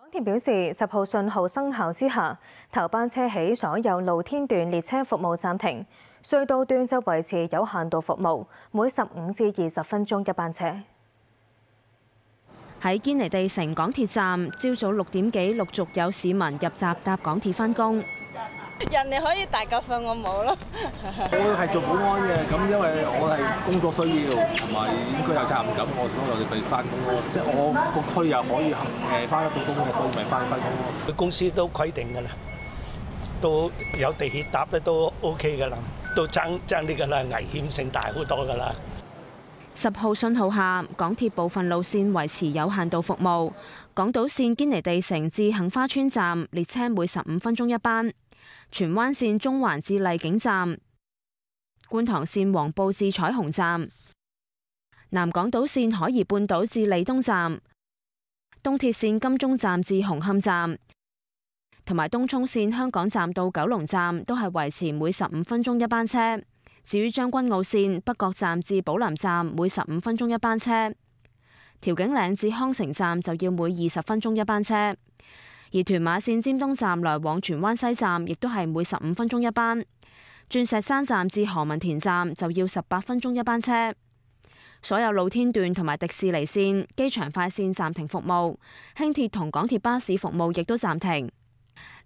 港鐵表示，10號信號生效之下，頭班車起所有露天段列車服務暫停，隧道段就維持有限度服務，每15至20分鐘一班車。喺堅尼地城港鐵站，朝早6點幾陸續有市民入閘搭港鐵返工。人哋可以大覺瞓，我冇咯。我係做保安嘅，咁因為我係工作需要，同埋應該有責任感，我所以我哋返工咯。即係我個區又可以返得到工嘅，所以咪返工咯。佢公司都規定㗎啦，都有地鐵搭咧都 OK 㗎啦，都爭啲㗎啦，危險性大好多㗎啦。10號信號下，港鐵部分路線維持有限度服務。港島線堅尼地城至杏花邨站列車每15分鐘一班。荃灣線中環至荔景站，觀塘線黃埔至彩虹站，南港島線海怡半島至利東站，東鐵線金鐘站至紅磡站，同埋東涌線香港站到九龍站都係維持每15分鐘一班車。至於將軍澳線北角站至寶林站每15分鐘一班車，調景嶺至康城站就要每20分鐘一班車。而屯馬線尖東站來往荃灣西站，亦都係每15分鐘一班；鑽石山站至何文田站就要18分鐘一班車。所有露天段同埋迪士尼線、機場快線暫停服務，輕鐵同港鐵巴士服務亦都暫停。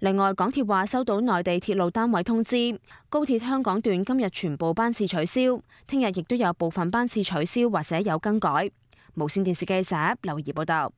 另外，港鐵話收到內地鐵路單位通知，高鐵香港段今日全部班次取消，聽日亦都有部分班次取消或者有更改。無線電視記者劉怡報道。